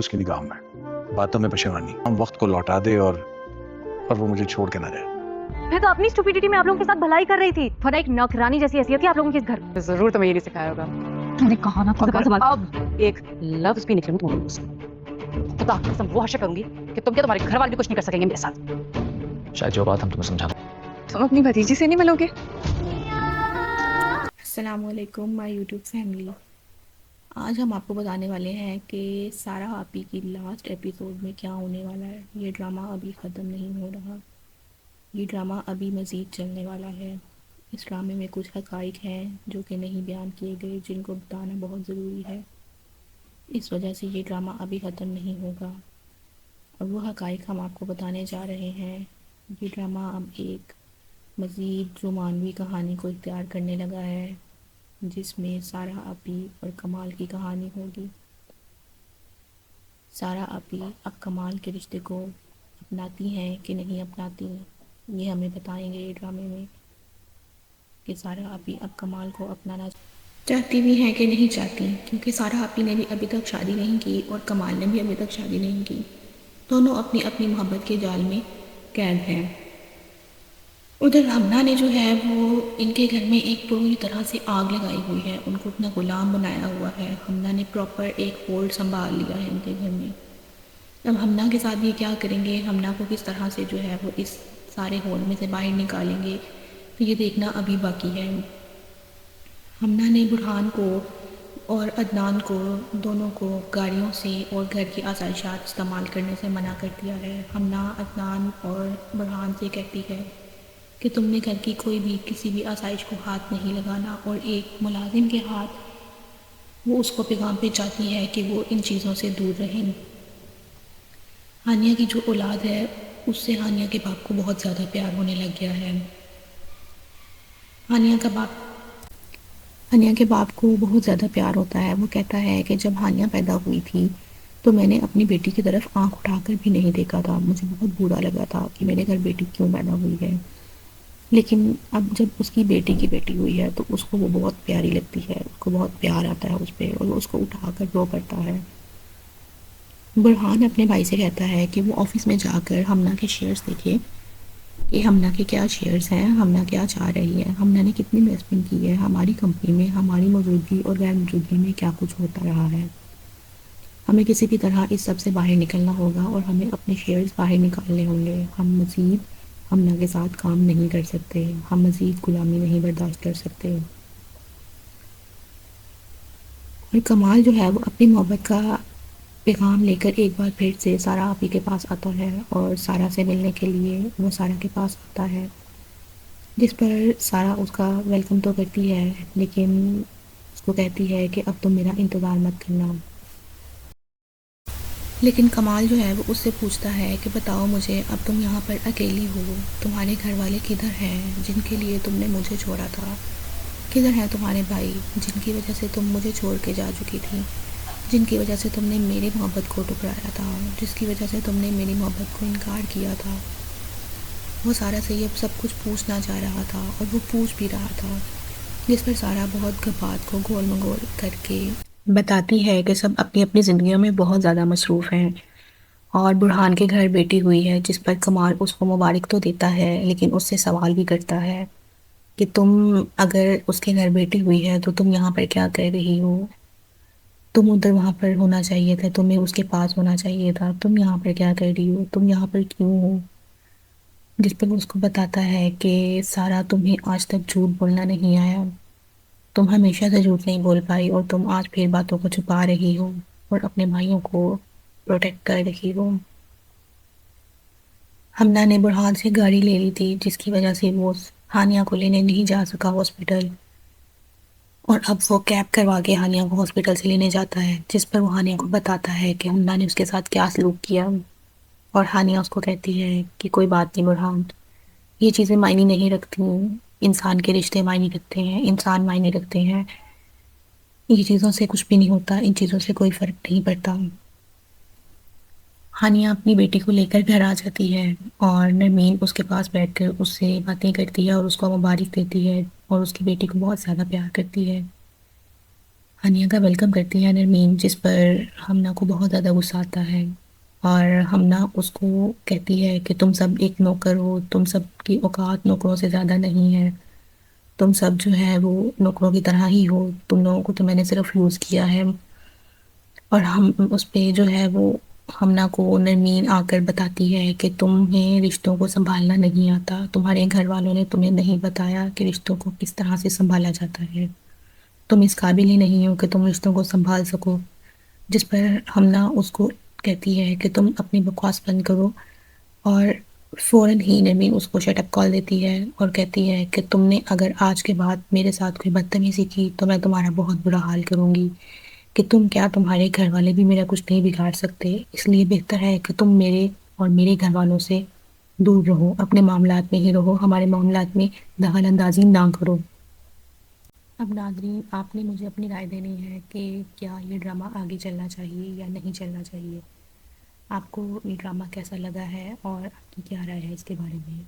उसकी निगाह में बातों में पशेमानी, हम वक्त को लौटा दे और वो मुझे छोड़ के ना जाए। मैं तो अपनी स्टुपिडिटी में आप लोगों के साथ भलाई कर रही थी, वरना एक नौकरानी जैसी हैसियत थी आप लोगों के इस घर में। जरूर तुम्हें ये नहीं सिखाया होगा। तुमने कहा ना अब एक लफ्ज भी निकले तुम्हारे मुंह से, खुदा की कसम वो हश्र करूंगी कि तुम क्या तुम्हारे घर वाले भी कुछ नहीं कर सकेंगे मेरे साथ। शायद जो बात हम तुम्हें समझा तुम अपनी भतीजी से नहीं मिलोगे? अस्सलाम वालेकुम माय यूट्यूब फैमिली। आज हम आपको बताने वाले हैं कि सारा आपी की लास्ट एपिसोड में क्या होने वाला है। ये ड्रामा अभी ख़त्म नहीं हो रहा, ये ड्रामा अभी मज़ीद चलने वाला है। इस ड्रामे में कुछ हक़ाइक़ हैं जो कि नहीं बयान किए गए, जिनको बताना बहुत ज़रूरी है। इस वजह से ये ड्रामा अभी ख़त्म नहीं होगा और वो हक़ाइक़ हम आपको बताने जा रहे हैं। ये ड्रामा अब एक मज़ीद रोमानवी कहानी को इख्तियार करने लगा है, जिसमें सारा आपी और कमाल की कहानी होगी। सारा आपी अब कमाल के रिश्ते को अपनाती हैं कि नहीं अपनाती, ये हमें बताएंगे ये ड्रामे में कि सारा आपी अब कमाल को अपनाना चाहती भी हैं कि नहीं चाहती, क्योंकि सारा आपी ने भी अभी तक शादी नहीं की और कमाल ने भी अभी तक शादी नहीं की। दोनों अपनी अपनी मोहब्बत के जाल में कैद हैं। उधर हमना ने जो है वो इनके घर में एक पूरी तरह से आग लगाई हुई है, उनको अपना गुलाम बनाया हुआ है। हमना ने प्रॉपर एक होल्ड संभाल लिया है इनके घर में। अब हमना के साथ ये क्या करेंगे, हमना को किस तरह से जो है वो इस सारे होल्ड में से बाहर निकालेंगे, तो ये देखना अभी बाकी है। हमना ने बुरहान को और अदनान को दोनों को गाड़ियों से और घर की आसाइशात इस्तेमाल करने से मना कर दिया है। हमना अदनान और बुरहान से कहती है कि तुमने घर की कोई भी किसी भी आसाइश को हाथ नहीं लगाना, और एक मुलाजिम के हाथ वो उसको पैगाम पहुंचाती है कि वो इन चीज़ों से दूर रहें। हानिया की जो औलाद है उससे हानिया के बाप को बहुत ज़्यादा प्यार होने लग गया है। हानिया के बाप को बहुत ज़्यादा प्यार होता है। वो कहता है कि जब हानिया पैदा हुई थी तो मैंने अपनी बेटी की तरफ आंख उठाकर भी नहीं देखा था, मुझे बहुत बुरा लगा था कि मेरे घर बेटी क्यों पैदा हुई है। लेकिन अब जब उसकी बेटी की बेटी हुई है तो उसको वो बहुत प्यारी लगती है, उसको बहुत प्यार आता है उस पर और वो उसको उठाकर रो करता है। बुरहान अपने भाई से कहता है कि वो ऑफिस में जाकर हमना के शेयर्स देखे कि हमना के क्या शेयर्स हैं, हमना क्या चाह रही है, हमना ने कितनी इन्वेस्टमेंट की है, हमारी कंपनी में हमारी मौजूदगी और गैर मौजूदगी में क्या कुछ होता रहा है। हमें किसी भी तरह इस सब से बाहर निकलना होगा और हमें अपने शेयर्स बाहर निकालने होंगे। हम मज़ीद हमना के साथ काम नहीं कर सकते, हम मज़ीद गुलामी नहीं बर्दाश्त कर सकते। और कमाल जो है वो अपनी मोहब्बत का पैगाम लेकर एक बार फिर से सारा आपी के पास आता है और सारा से मिलने के लिए वो सारा के पास आता है, जिस पर सारा उसका वेलकम तो करती है लेकिन उसको कहती है कि अब तुम मेरा इंतज़ार मत करना। लेकिन कमाल जो है वो उससे पूछता है कि बताओ मुझे, अब तुम यहाँ पर अकेली हो, तुम्हारे घर वाले किधर हैं जिनके लिए तुमने मुझे छोड़ा था, किधर हैं तुम्हारे भाई जिनकी वजह से तुम मुझे छोड़ के जा चुकी थी, जिनकी वजह से तुमने मेरी मोहब्बत को ठुकराया था, जिसकी वजह से तुमने मेरी मोहब्बत को इनकार किया था। वो सारा से ये सब कुछ पूछना चाह रहा था और वो पूछ भी रहा था, जिस पर सारा बहुत बात को गोल मगोल करके बताती है कि सब अपनी अपनी ज़िंदगियों में बहुत ज़्यादा मसरूफ़ हैं और बुरहान के घर बेटी हुई है, जिस पर कमाल उसको मुबारक तो देता है लेकिन उससे सवाल भी करता है कि तुम अगर उसके घर बेटी हुई है तो तुम यहाँ पर क्या कर रही हो, तुम उधर वहाँ पर होना चाहिए था, तुम्हें उसके पास होना चाहिए था, तुम यहाँ पर क्या कर रही हो, तुम यहाँ पर क्यों हो। जिस पर वो उसको बताता है कि सारा तुम्हें आज तक झूठ बोलना नहीं आया, तुम हमेशा से झूठ नहीं बोल पाई और तुम आज फिर बातों को छुपा रही हो और अपने भाइयों को प्रोटेक्ट कर रही हो। हमना ने बुरहान से गाड़ी ले ली थी जिसकी वजह से वो हानिया को लेने नहीं जा सका हॉस्पिटल, और अब वो कैब करवा के हानिया को हॉस्पिटल से लेने जाता है, जिस पर वो हानिया को बताता है कि हमना ने उसके साथ क्या सलूक किया। और हानिया उसको कहती है कि कोई बात नहीं बुरहान, ये चीज़ें मायने नहीं रखती, इंसान के रिश्ते मायने रखते हैं, इंसान मायने रखते हैं, ये चीज़ों से कुछ भी नहीं होता, इन चीज़ों से कोई फ़र्क नहीं पड़ता। हानिया अपनी बेटी को लेकर घर आ जाती है और नरमीन उसके पास बैठकर उससे बातें करती है और उसको मुबारक देती है और उसकी बेटी को बहुत ज़्यादा प्यार करती है। ہانیہ کا ویلکم کرتی ہے نرمین، جس پر ہمنا کو بہت زیادہ غصہ آتا ہے، اور ہمنا اس کو کہتی ہے کہ تم سب ایک نوکر ہو، تم سب کی اوقات نوکروں سے زیادہ نہیں ہے، تم سب جو ہے وہ نوکروں کی طرح ہی ہو، تم لوگوں کو تو میں نے صرف یوز کیا ہے۔ اور ہم اس پہ جو ہے وہ ہمنا کو نرمین آ کر بتاتی ہے کہ تمہیں رشتوں کو سنبھالنا نہیں آتا، تمہارے گھر والوں نے تمہیں نہیں بتایا کہ رشتوں کو کس طرح سے سنبھالا جاتا ہے، تم اس قابل ہی نہیں ہو کہ تم رشتوں کو سنبھال سکو۔ جس پر ہمنا اس کو کہتی ہے کہ تم اپنی بکواس بند کرو، اور فوراً ہی نرمین اس کو شٹ اپ کال دیتی ہے اور کہتی ہے کہ تم نے اگر آج کے بعد میرے ساتھ کوئی بدتمیزی کی تو میں تمہارا بہت برا حال کروں گی، کہ تم کیا تمہارے گھر والے بھی میرا کچھ نہیں بگاڑ سکتے، اس لیے بہتر ہے کہ تم میرے اور میرے گھر والوں سے دور رہو، اپنے معاملات میں ہی رہو، ہمارے معاملات میں دخل اندازی نہ کرو۔ اب ناظرین، آپ نے مجھے اپنی رائے دینی ہے کہ کیا یہ ڈرامہ آگے چلنا چاہیے یا نہیں چلنا چاہیے، آپ کو یہ ڈرامہ کیسا لگا ہے اور آپ کی کیا رائے ہے اس کے بارے میں؟